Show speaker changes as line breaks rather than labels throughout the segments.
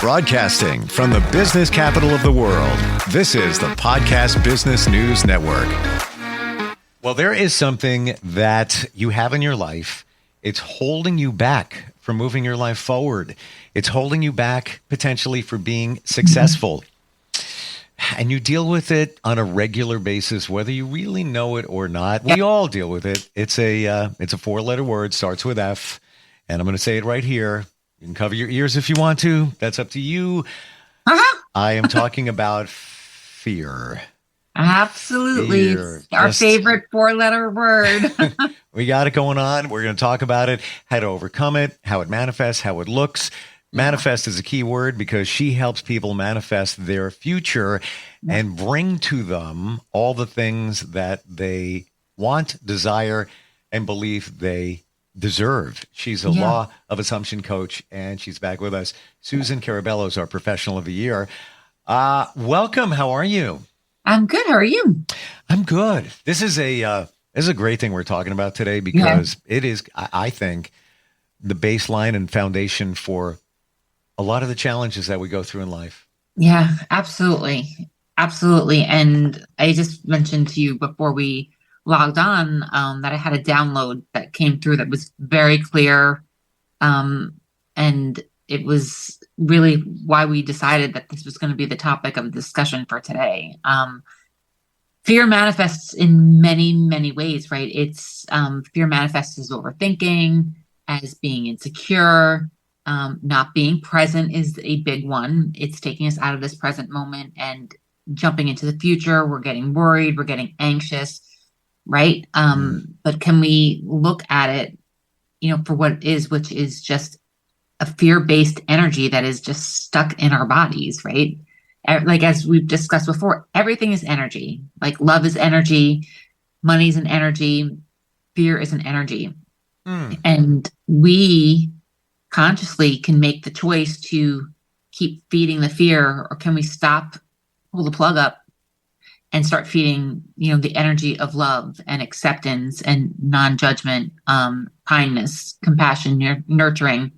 Broadcasting from the business capital of the world, this is the Podcast Business News Network. Well, there is something that you have in your life. It's holding you back from moving your life forward. It's holding you back potentially for being successful. And you deal with it on a regular basis, whether you really know it or not. We all deal with it. It's a four-letter word, starts with F. And I'm going to say it right here. You can cover your ears if you want to. That's up to you. I am talking about fear.
Absolutely.
Fear.
Our favorite four-letter word.
We got it going on. We're going to talk about it, how to overcome it, how it manifests, how it looks. Manifest is a key word because she helps people manifest their future and bring to them all the things that they want, desire, and believe they deserve. She's a law of assumption coach, and she's back with us. Susan Carabello is our professional of the year. Welcome. How are you?
I'm good. How are you?
I'm good. This is a great thing we're talking about today because it is, I think, the baseline and foundation for a lot of the challenges that we go through in life.
Yeah, absolutely. Absolutely. And I just mentioned to you before we logged on that I had a download that came through that was very clear. And it was really why we decided that this was going to be the topic of discussion for today. Fear manifests in many, many ways, right? It's fear manifests as overthinking, as being insecure, not being present is a big one. It's taking us out of this present moment and jumping into the future. We're getting worried. We're getting anxious, right? But can we look at it, for what it is, which is just a fear-based energy that is just stuck in our bodies, right? Like, as we've discussed before, everything is energy. Like, love is energy, money is an energy, fear is an energy. And we consciously can make the choice to keep feeding the fear, or can we pull the plug up and start feeding, the energy of love and acceptance and non-judgment, kindness, compassion, nurturing,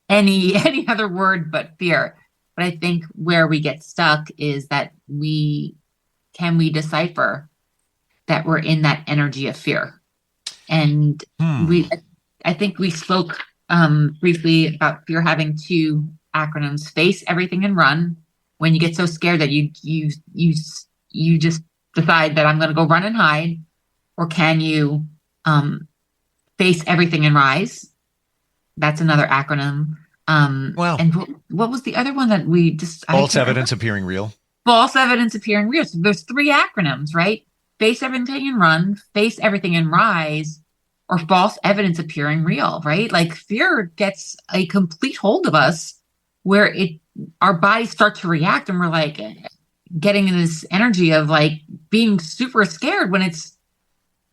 any other word but fear. But I think where we get stuck is that we decipher that we're in that energy of fear. And I think we spoke briefly about fear having two acronyms: face everything and run. When you get so scared that you just decide that I'm going to go run and hide, or can you face everything and rise? That's another acronym.
Wow.
And what was the other one that we just...
False evidence appearing real.
False evidence appearing real. So there's three acronyms, right? Face everything and run, face everything and rise, or false evidence appearing real, right? Like, fear gets a complete hold of us where our bodies start to react, and we're like getting in this energy of like being super scared when it's,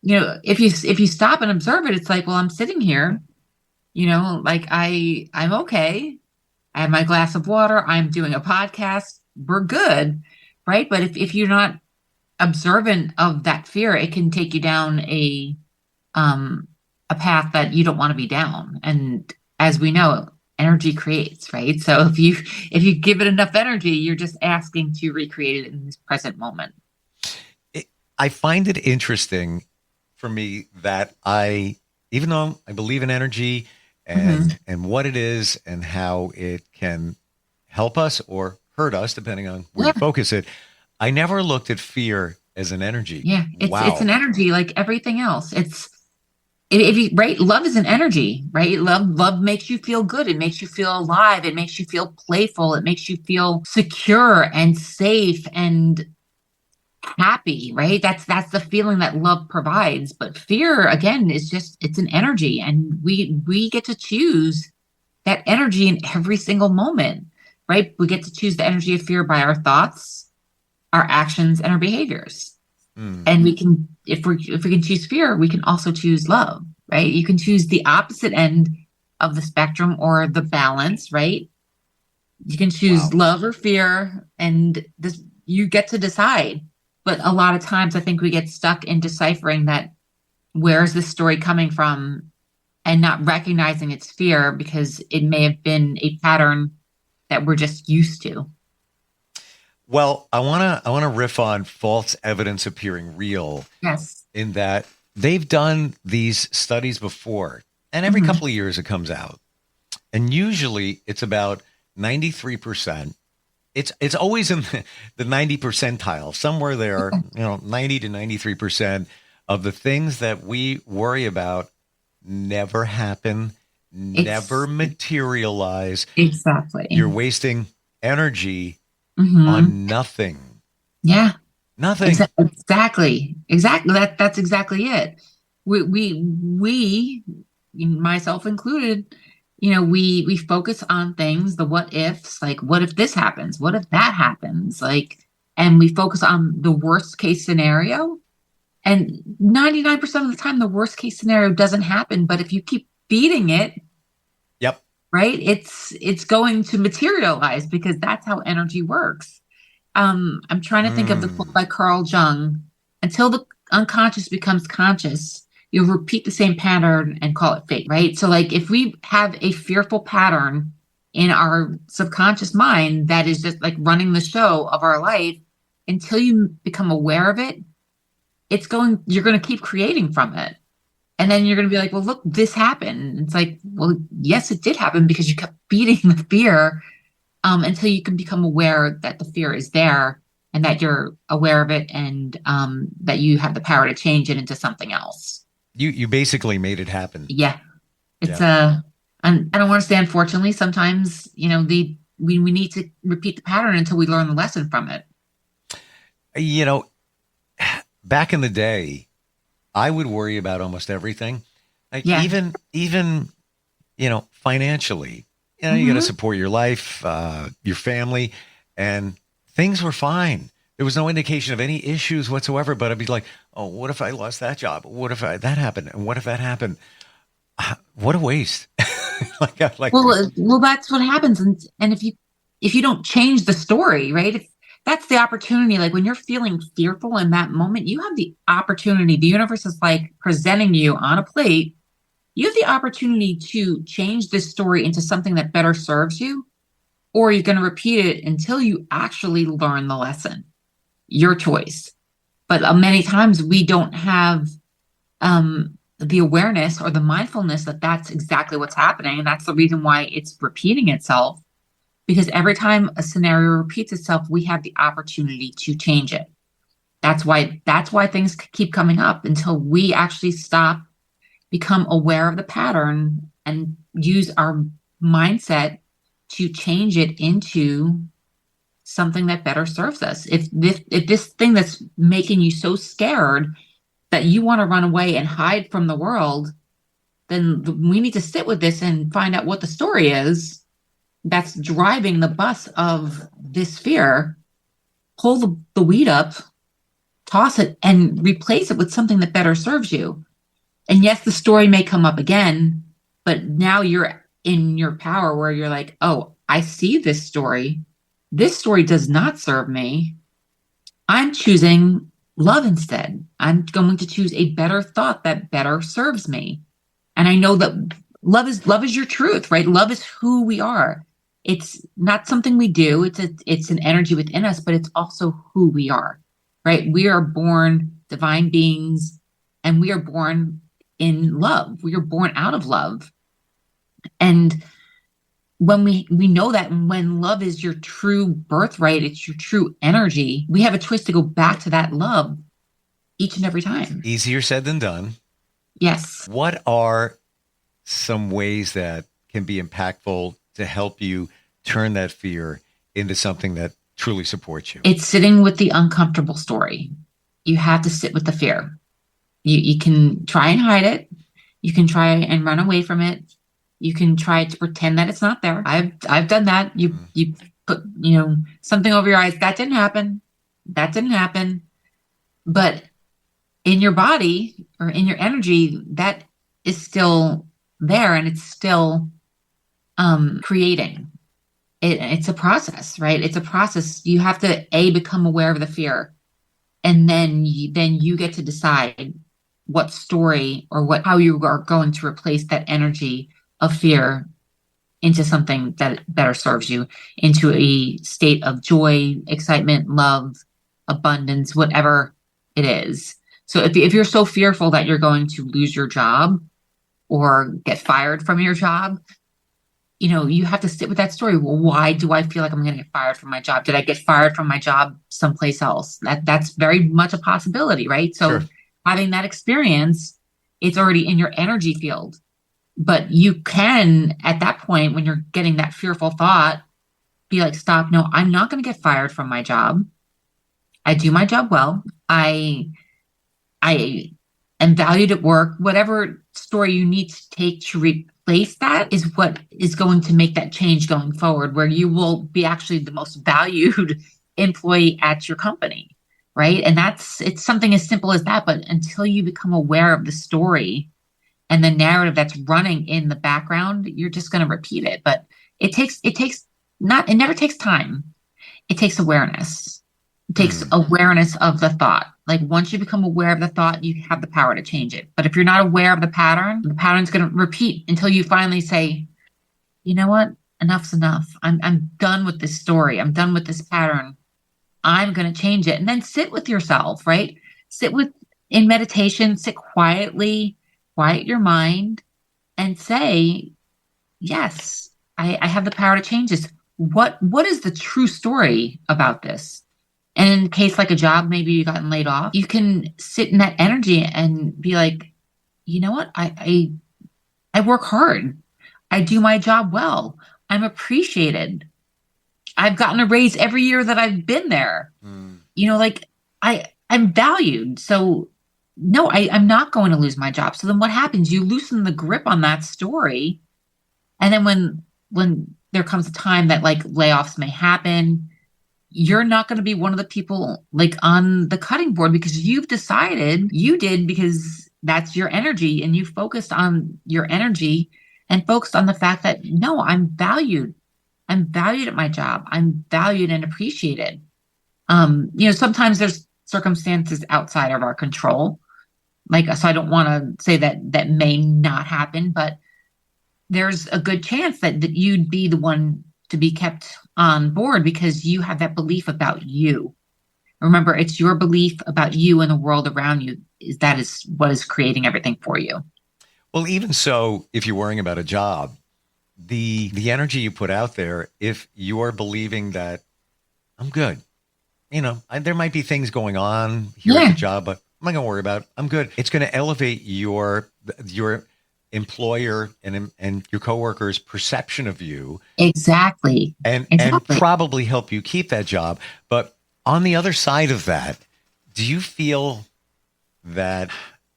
if you stop and observe it, it's like, well, I'm sitting here, like I'm okay. I have my glass of water. I'm doing a podcast. We're good. Right. But if you're not observant of that fear, it can take you down a path that you don't want to be down. And as we know, energy creates, right? So if you give it enough energy, you're just asking to recreate it in this present moment.
I find it interesting for me that even though I believe in energy and what it is and how it can help us or hurt us, depending on where you focus it, I never looked at fear as an energy.
Yeah, it's an energy like everything else. Love is an energy, right? Love makes you feel good. It makes you feel alive. It makes you feel playful. It makes you feel secure and safe and happy, right? That's the feeling that love provides. But fear, again, it's an energy, and we get to choose that energy in every single moment, right? We get to choose the energy of fear by our thoughts, our actions, and our behaviors. And we can, if we can choose fear, we can also choose love, right? You can choose the opposite end of the spectrum or the balance, right? You can choose love or fear, and you get to decide. But a lot of times I think we get stuck in deciphering that, where is this story coming from, and not recognizing its fear because it may have been a pattern that we're just used to.
Well, I want to riff on false evidence appearing real
Yes.
in that they've done these studies before, and every
Mhm.
couple of years it comes out. And usually it's about 93%. It's always in the 90 percentile, somewhere there, 90 to 93% of the things that we worry about never happen, never
Ex-
materialize.
exactly.
You're wasting energy
Hmm.
on nothing.
Yeah.
Nothing.
Exactly. Exactly. That's exactly it. We, myself included, we focus on things, the what ifs, like what if this happens? What if that happens? Like, and we focus on the worst case scenario. And 99% of the time, the worst case scenario doesn't happen. But if you keep feeding it,
Yep.
right, it's going to materialize because that's how energy works. I'm trying to think of the quote
Mm.
by Carl Jung. Until the unconscious becomes conscious, you'll repeat the same pattern and call it fate, right? So, like, if we have a fearful pattern in our subconscious mind that is just like running the show of our life, until you become aware of it, you're going to keep creating from it. And then you're going to be like, well, look, this happened. It's like, well, yes, it did happen because you kept feeding the fear until you can become aware that the fear is there and that you're aware of it and that you have the power to change it into something else.
You basically made it happen.
Yeah, it's
Yeah.
and I don't want to say unfortunately. Sometimes we need to repeat the pattern until we learn the lesson from it.
You know, back in the day, I would worry about almost everything. Like
Yeah.
even financially. You got to
Hmm.
support your life, your family, and things were fine. There was no indication of any issues whatsoever. But I'd be like, oh, what if I lost that job? What if that happened? And what if that happened? What a waste!
Well, that's what happens, and if you don't change the story, right? If that's the opportunity, like when you're feeling fearful in that moment, you have the opportunity. The universe is like presenting you on a plate. You have the opportunity to change this story into something that better serves you, or you're going to repeat it until you actually learn the lesson. Your choice. But many times we don't have the awareness or the mindfulness that that's exactly what's happening. And that's the reason why it's repeating itself. Because every time a scenario repeats itself, we have the opportunity to change it. That's why things keep coming up until we actually stop, become aware of the pattern, and use our mindset to change it into something that better serves us. If this thing that's making you so scared that you want to run away and hide from the world, then we need to sit with this and find out what the story is that's driving the bus of this fear. Pull the weed up, toss it, and replace it with something that better serves you. And yes, the story may come up again, but now you're in your power where you're like, oh, I see this story. This story does not serve me. I'm choosing love instead. I'm going to choose a better thought that better serves me. And I know that love is your truth, right? Love is who we are. It's not something we do. It's an energy within us, but it's also who we are, right? We are born divine beings, and we are born in love. We are born out of love. And when we know that, when love is your true birthright, it's your true energy, we have a choice to go back to that love each and every time.
Easier said than done.
Yes.
What are some ways that can be impactful to help you turn that fear into something that truly supports you?
It's sitting with the uncomfortable story. You have to sit with the fear. You can try and hide it. You can try and run away from it. You can try to pretend that it's not there. I've done that. You put something over your eyes. That didn't happen. That didn't happen. But in your body or in your energy, that is still there, and it's still creating. It's a process, right? It's a process. You have to become aware of the fear, and then you get to decide what story or how you are going to replace that energy of fear into something that better serves you, into a state of joy, excitement, love, abundance, whatever it is. So if you're so fearful that you're going to lose your job or get fired from your job, you have to sit with that story. Well, why do I feel like I'm going to get fired from my job? Did I get fired from my job someplace else? That's very much a possibility, right? So
Sure.
having that experience, it's already in your energy field. But you can, at that point, when you're getting that fearful thought, be like, stop. No, I'm not going to get fired from my job. I do my job well. I am valued at work. Whatever story you need to take to replace that is what is going to make that change going forward, where you will be actually the most valued employee at your company, right? And it's something as simple as that. But until you become aware of the story and the narrative that's running in the background, you're just going to repeat it. But it never takes time. It takes awareness. It takes awareness of the thought. Like once you become aware of the thought, you have the power to change it. But if you're not aware of the pattern's going to repeat until you finally say, you know what? Enough's enough. I'm done with this story. I'm done with this pattern. I'm going to change it. And then sit with yourself, right? In meditation, sit quietly, quiet your mind and say, yes, I have the power to change this. What is the true story about this? And in case like a job, maybe you've gotten laid off, you can sit in that energy and be like, you know what? I work hard. I do my job well. I'm appreciated. I've gotten a raise every year that I've been there. Like I'm valued. So no, I'm not going to lose my job. So then what happens? You loosen the grip on that story. And then when there comes a time that like layoffs may happen, you're not going to be one of the people like on the cutting board because you've decided you did because that's your energy and you focused on your energy and focused on the fact that no, I'm valued. I'm valued at my job. I'm valued and appreciated. Sometimes there's circumstances outside of our control. So I don't want to say that may not happen, but there's a good chance that you'd be the one to be kept on board because you have that belief about you. Remember, it's your belief about you and the world around you that is what is creating everything for you.
Well, even so, if you're worrying about a job, the energy you put out there, if you are believing that I'm good, there might be things going on here at the job, but I'm not going to worry about it. I'm good. It's going to elevate your employer and your coworkers' perception of you.
Exactly.
And probably help you keep that job. But on the other side of that, do you feel that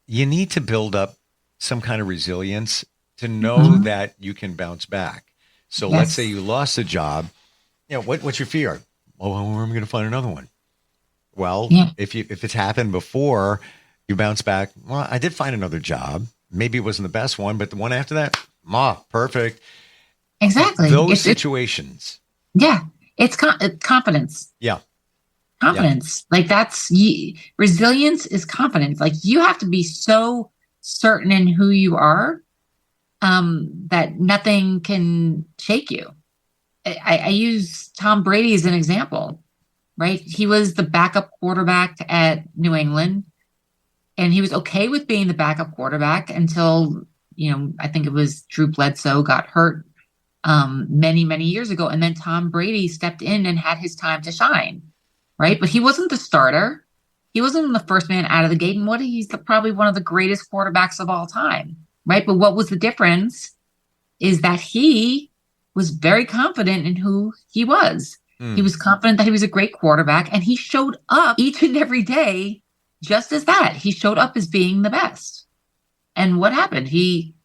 you need to build up some kind of resilience to know that you can bounce back? So let's say you lost a job. What's your fear? Well, where am I going to find another one? Well, if it's happened before, you bounce back. Well, I did find another job. Maybe it wasn't the best one, but the one after that, perfect.
Exactly.
Those situations.
It's confidence.
Yeah.
Confidence. Like resilience is confidence. Like you have to be so certain in who you are that nothing can shake you. I use Tom Brady as an example, right? He was the backup quarterback at New England. And he was okay with being the backup quarterback until, I think it was Drew Bledsoe got hurt many, many years ago. And then Tom Brady stepped in and had his time to shine, right? But he wasn't the starter. He wasn't the first man out of the gate. And he's probably one of the greatest quarterbacks of all time, right? But what was the difference is that he was very confident in who he was. He was confident that he was a great quarterback, and he showed up each and every day just as that. He showed up as being the best. And what happened? He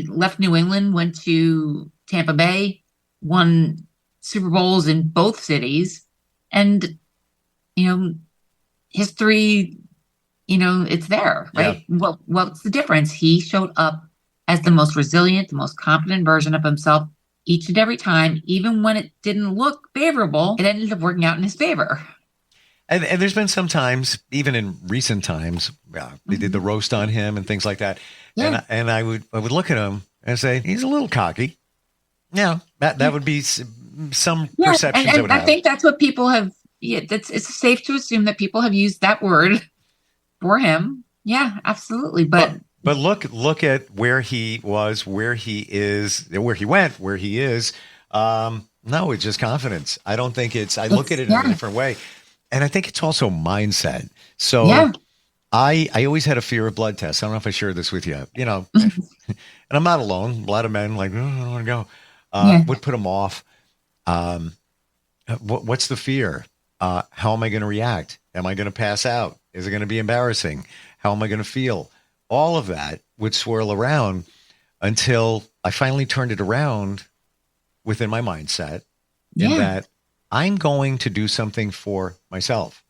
left New England, went to Tampa Bay, won Super Bowls in both cities. And, history, it's there, right? Yeah. What's the difference? He showed up as the most resilient, the most confident version of himself each and every time. Even when it didn't look favorable, it ended up working out in his favor.
And there's been some times, even in recent times, they did the roast on him and things like that. Yeah. And I would look at him and say, he's a little cocky. Yeah, that would be some
Yeah,
perceptions I would
I
have.
think that's what people have. Yeah, it's safe to assume that people have used that word for him. Yeah, absolutely. But
But look at where he was, where he is, where he went, where he is. No, it's just confidence. I don't think it's. I look at
it's
it in a
yeah,
different way, and I think it's also mindset. So
yeah,
I always had a fear of blood tests. I don't know if I shared this with you. And I'm not alone. A lot of men like, oh, I don't want to go.
yeah,
Would put them off. Um, what's the fear? How am I going to react? Am I going to pass out? Is it going to be embarrassing? How am I going to feel? All of that would swirl around until I finally turned it around within my mindset in
yeah.
that I'm going to do something for myself.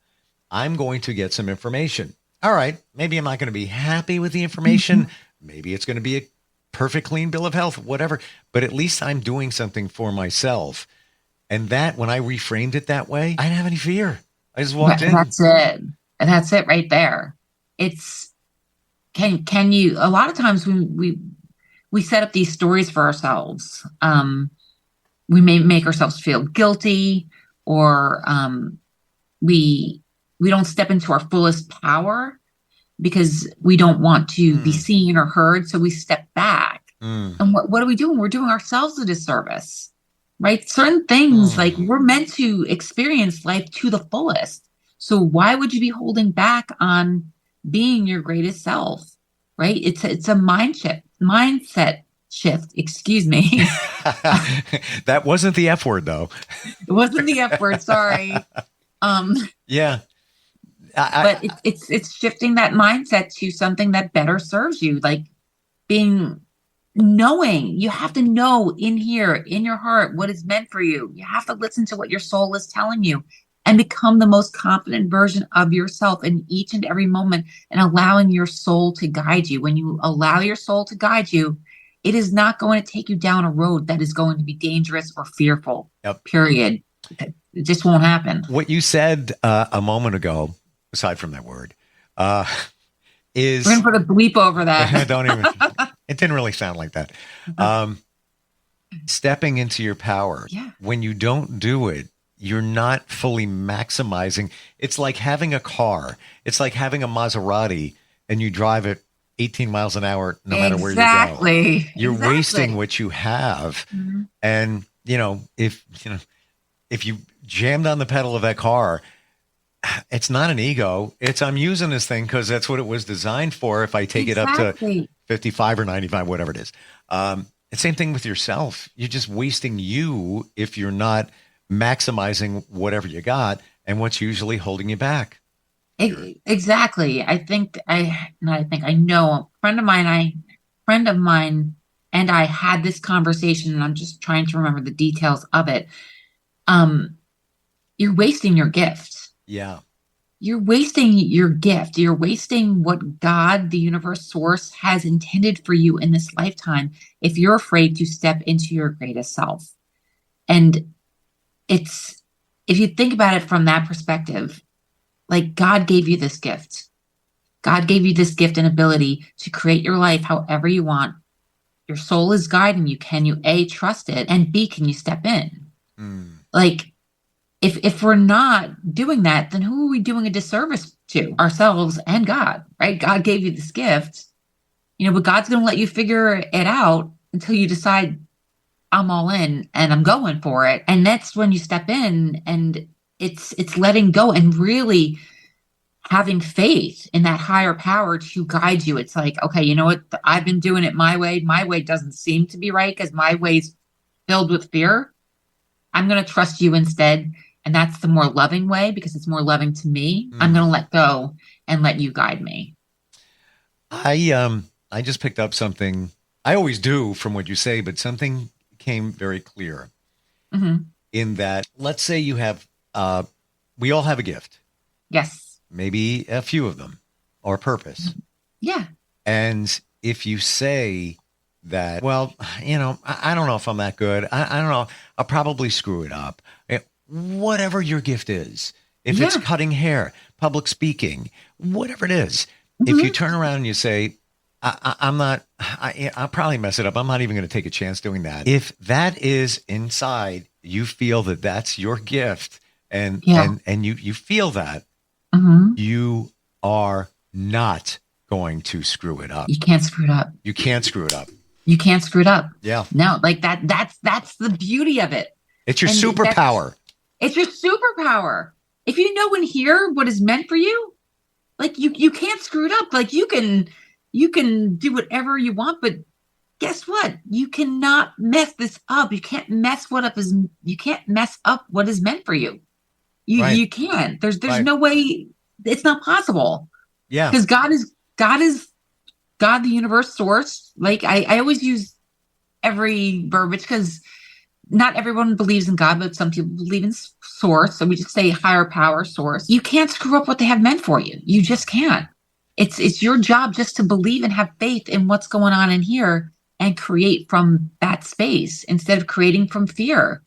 I'm going to get some information. All right, maybe I'm not going to be happy with the information. Maybe it's going to be a perfect clean bill of health, whatever. But at least I'm doing something for myself. And that, when I reframed it that way, I didn't have any fear. I just walked in.
That's it. And that's it right there. It's can you? A lot of times we set up these stories for ourselves. We may make ourselves feel guilty, or we we don't step into our fullest power because we don't want to be
Mm,
seen or heard. So we step back.
mm,
And what are we doing? We're doing ourselves a disservice, right? Certain things, like
mm.
we're meant to experience life to the fullest. So why would you be holding back on being your greatest self, right? It's a mindset shift. Excuse me.
That wasn't the F word, though.
It wasn't the F word. Sorry. Um,
Yeah.
but it's shifting that mindset to something that better serves you, like being knowing. You have to know in here in your heart what is meant for you. You have to listen to what your soul is telling you and become the most confident version of yourself in each and every moment, and allowing your soul to guide you. When you allow your soul to guide you, it is not going to take you down a road that is going to be dangerous or fearful.
Yep.
Period. It just won't happen.
What you said a moment ago, aside from that word, uh,
We're
is
gonna put a bleep over that.
don't even. It didn't really sound like that. Um, Stepping into your power.
Yeah.
When you don't do it, you're not fully maximizing. It's like having a car. It's like having a Maserati and you drive it 18 miles an hour no matter where you go.
Exactly.
You're
Exactly.
wasting what you have.
Mhm.
And if you jammed on the pedal of that car, it's not an ego. It's I'm using this thing because that's what it was designed for. If I take it up to
Exactly.
55 or 95, whatever it is. The same thing with yourself. You're just wasting you if you're not maximizing whatever you got and what's usually holding you back.
Exactly. I know a friend of mine and I had this conversation, and I'm just trying to remember the details of it. Um, you're wasting your gift.
Yeah.
You're wasting your gift. You're wasting what God, the universe, source has intended for you in this lifetime if you're afraid to step into your greatest self. And it's, if you think about it from that perspective, like God gave you this gift. God gave you this gift and ability to create your life however you want. Your soul is guiding you. Can you A, trust it, and B, can you step in?
Mm.
Like, if we're not doing that, then who are we doing a disservice to? Ourselves and God, right? God gave you this gift, but God's going to let you figure it out until you decide, I'm all in and I'm going for it. And that's when you step in, and it's letting go and really having faith in that higher power to guide you. It's like, okay, you know what? I've been doing it my way. My way doesn't seem to be right because my way's filled with fear. I'm going to trust you instead. And that's the more loving way because it's more loving to me. I'm going to let go and let you guide me.
I just picked up something. I always do from what you say, but something came very clear in that, let's say you have, we all have a gift.
Yes.
Maybe a few of them, or purpose.
Yeah.
And if you say that, well, I don't know if I'm that good. I don't know. I'll probably screw it up. Whatever your gift is, if it's cutting hair, public speaking, whatever it is, if you turn around and you say, I'm not, I'll probably mess it up. I'm not even going to take a chance doing that. If that is inside, you feel that that's your gift and,
Yeah.
and you feel that
Hmm.
you are not going to screw it up.
You can't screw it up.
You can't screw it up.
You can't screw it up.
Yeah.
No, like that's the beauty of it.
It's your
And
superpower.
it's your superpower. If you know and hear what is meant for you, like you can't screw it up. Like you can do whatever you want, but guess what? You cannot mess this up. You can't mess up what is meant for you.
Right.
You can't. There's
Right.
no way. It's not possible.
Yeah.
Because God, the universe, source. Like I always use every verbiage because not everyone believes in God, but some people believe in source. So we just say higher power, source. You can't screw up what they have meant for you. You just can't. It's your job just to believe and have faith in what's going on in here and create from that space instead of creating from fear.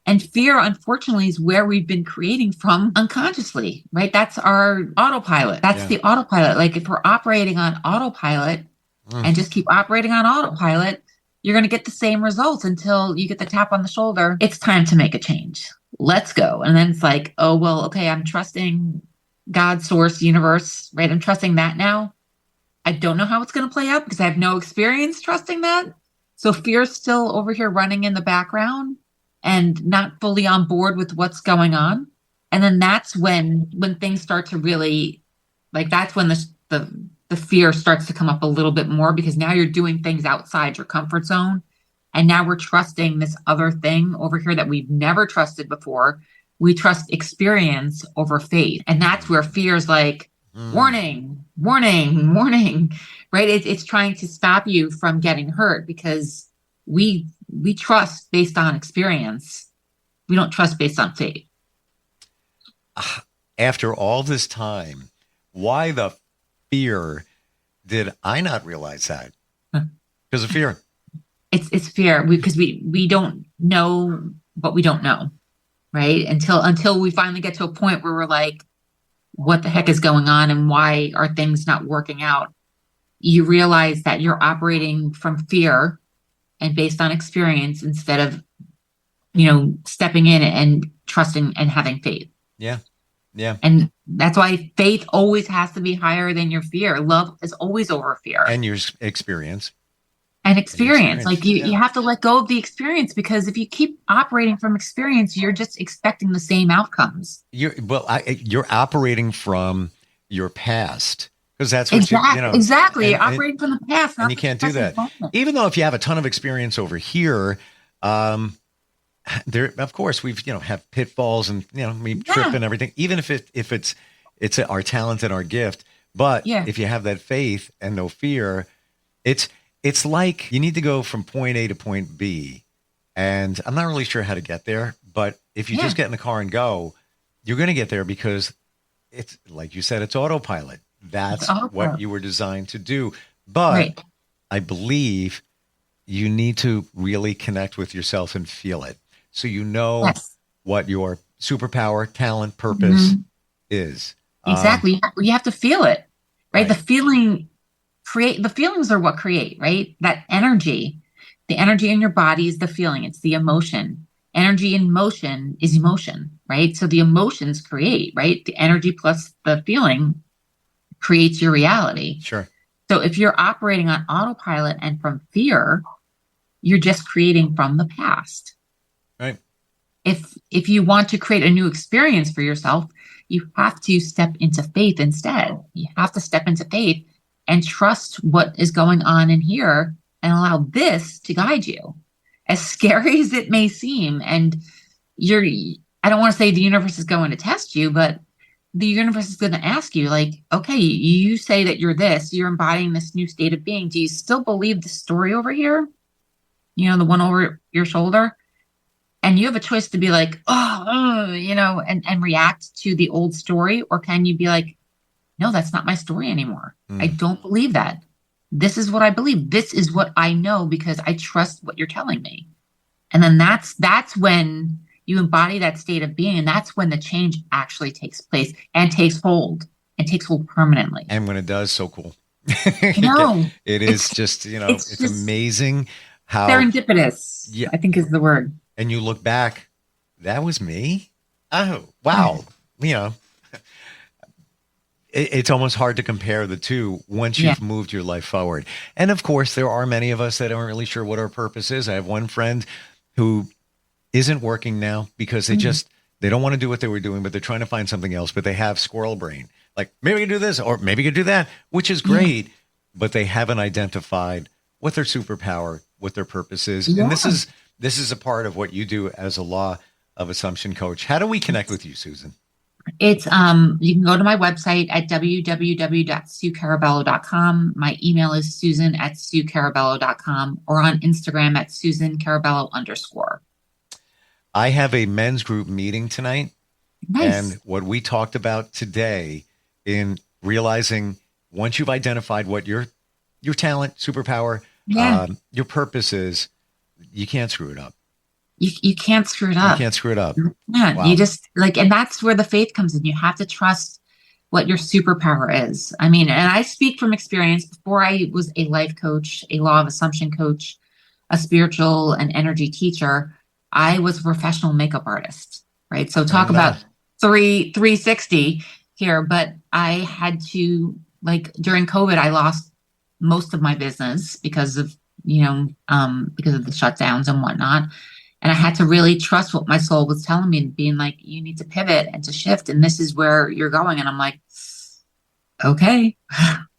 And fear, unfortunately, is where we've been creating from unconsciously, right? That's our autopilot. That's the autopilot. Like if we're operating on autopilot and just keep operating on autopilot, you're going to get the same results until you get the tap on the shoulder. It's time to make a change. Let's go. And then it's like, oh, well, okay, I'm trusting God, source, universe, right? I'm trusting that now. I don't know how it's going to play out because I have no experience trusting that. So fear's still over here running in the background and not fully on board with what's going on. And then that's when things start to really, like that's when the fear starts to come up a little bit more because now you're doing things outside your comfort zone. And now we're trusting this other thing over here that we've never trusted before. We trust experience over faith. And that's where fear is like, warning, warning, warning, right? It's trying to stop you from getting hurt because we trust based on experience. We don't trust based on faith.
After all this time, why the fear did I not realize that? Because of fear.
It's fear because we don't know what we don't know, right? Until we finally get to a point where we're like, what the heck is going on and why are things not working out? You realize that you're operating from fear and based on experience instead of, stepping in and trusting and having faith.
Yeah. Yeah.
And that's why faith always has to be higher than your fear. Love is always over fear.
And your experience.
And experience. Like you have to let go of the experience because if you keep operating from experience, you're just expecting the same outcomes.
You're operating from your past because that's what
exactly. You're operating from the past,
and you can't do that. Even though if you have a ton of experience over here, there of course we've have pitfalls and we trip and everything. Even if it's our talent and our gift, but if you have that faith and no fear, it's like you need to go from point A to point B. And I'm not really sure how to get there, but if you just get in the car and go, you're going to get there because it's like you said, it's autopilot. That's what you were designed to do. But I believe you need to really connect with yourself and feel it. So what your superpower, talent, purpose is.
Exactly. You have to feel it, right? The feelings are what create, right? That energy, the energy in your body is the feeling. It's the emotion. Energy in motion is emotion, right? So the emotions create, right? The energy plus the feeling creates your reality.
Sure.
So if you're operating on autopilot and from fear, you're just creating from the past.
Right.
If you want to create a new experience for yourself, you have to step into faith instead. You have to step into faith and trust what is going on in here and allow this to guide you. As scary as it may seem, and I don't want to say the universe is going to test you, but the universe is going to ask you, like, okay, you say that you're embodying this new state of being. Do you still believe the story over here? The one over your shoulder? And you have a choice to be like, and react to the old story. Or can you be like, no, that's not my story anymore. I don't believe that. This is what I believe. This is what I know because I trust what you're telling me. And then that's when you embody that state of being. And that's when the change actually takes place and takes hold permanently.
And when it does, so cool.
No,
It is just, it's
just
amazing how,
serendipitous,
yeah.
I think is the word.
And you look back, that was me. Oh,
Yeah.
wow. It's almost hard to compare the two once
Yeah.
you've moved your life forward. And of course, there are many of us that aren't really sure what our purpose is. I have one friend who isn't working now because they don't want to do what they were doing, but they're trying to find something else, but they have squirrel brain. Like, maybe we can do this or maybe we can do that, which is great, but they haven't identified what their superpower, what their purpose is.
Yeah.
And this is a part of what you do as a law of assumption coach. How do we connect with you, Susan?
It's you can go to my website at www.suecarabello.com. My email is susan@suecarabello.com or on Instagram at susancarabello_.
I have a men's group meeting tonight.
Nice.
And what we talked about today in realizing once you've identified what your talent, superpower, your purpose is, you can't screw it up.
You can't screw it up.
You can't screw it up.
Yeah,
Wow.
you just and that's where the faith comes in. You have to trust what your superpower is. I mean, and I speak from experience. Before I was a life coach, a law of assumption coach, a spiritual and energy teacher, I was a professional makeup artist, right? So talk about 360 here, but I had to, during COVID, I lost most of my business because of the shutdowns and whatnot. And I had to really trust what my soul was telling me and being like, you need to pivot and to shift. And this is where you're going. And I'm like, okay.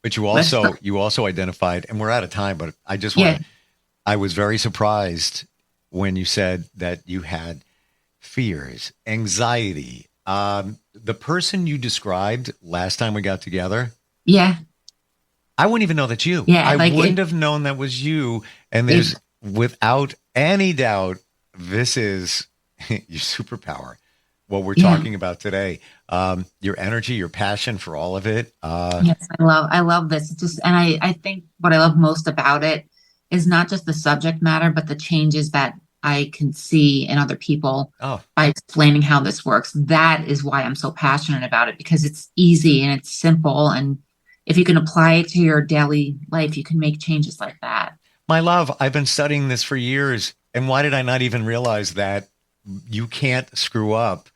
But you also identified, and we're out of time, but I just want to, I was very surprised when you said that you had fears, anxiety. The person you described last time we got together. Yeah. I wouldn't even know that's you.
Yeah.
I wouldn't have known that was you. And there's without any doubt, this is your superpower, what we're talking about today. Your energy, your passion for all of it.
Yes, I love this. It's just, and I think what I love most about it is not just the subject matter, but the changes that I can see in other people by explaining how this works. That is why I'm so passionate about it, because it's easy and it's simple. And if you can apply it to your daily life, you can make changes like that.
My love, I've been studying this for years. And why did I not even realize that you can't screw up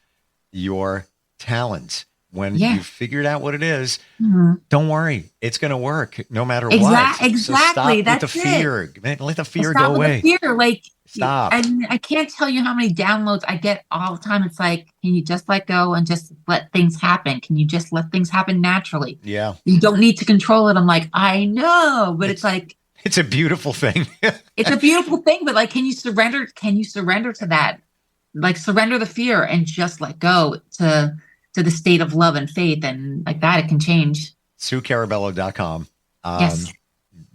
your talent? When you've figured out what it is, don't worry. It's going to work no matter what.
Exactly.
So stop
That's
with the fear.
it.
Let the fear go away.
The fear.
Stop.
I can't tell you how many downloads I get all the time. It's like, can you just let go and just let things happen? Can you just let things happen naturally?
Yeah.
You don't need to control it. I'm like, I know, but it's like,
it's a beautiful thing.
It's a beautiful thing, but can you surrender? Can you surrender to that? Surrender the fear and just let go to the state of love and faith, and that it can change.
SueCarabello.com.
Yes.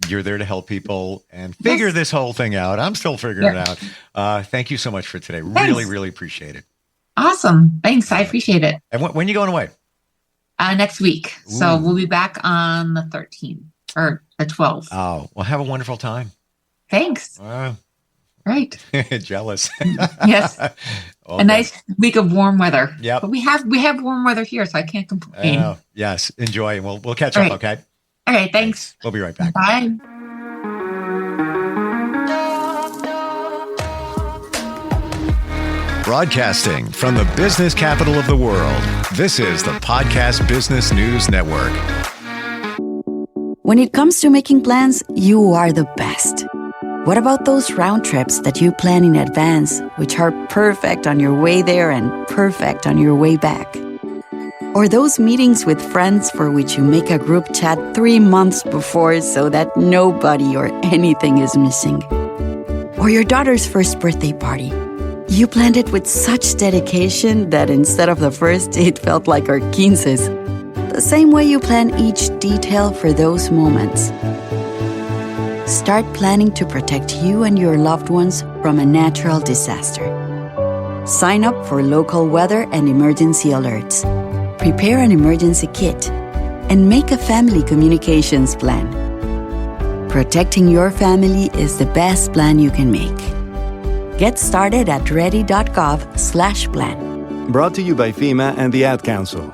You're there to help people and figure this whole thing out. I'm still figuring it out. Thank you so much for today.
Thanks.
Really, really appreciate it.
Awesome. Thanks. I appreciate it.
And when are you going away?
Next week. Ooh. So we'll be back on the 13th or the 12th.
Oh, well, have a wonderful time.
Thanks. Right.
Jealous.
Yes. A nice week of warm weather.
Yep.
But we have warm weather here, so I can't complain.
Yes. Enjoy. We'll catch up, okay?
All right. Thanks.
We'll be right back.
Bye.
Broadcasting from the business capital of the world, this is the Podcast Business News Network.
When it comes to making plans, you are the best. What about those round trips that you plan in advance, which are perfect on your way there and perfect on your way back? Or those meetings with friends for which you make a group chat 3 months before so that nobody or anything is missing? Or your daughter's first birthday party. You planned it with such dedication that instead of the first, it felt like our 15s. The same way you plan each detail for those moments. Start planning to protect you and your loved ones from a natural disaster. Sign up for local weather and emergency alerts. Prepare an emergency kit. And make a family communications plan. Protecting your family is the best plan you can make. Get started at ready.gov/plan.
Brought to you by FEMA and the Ad Council.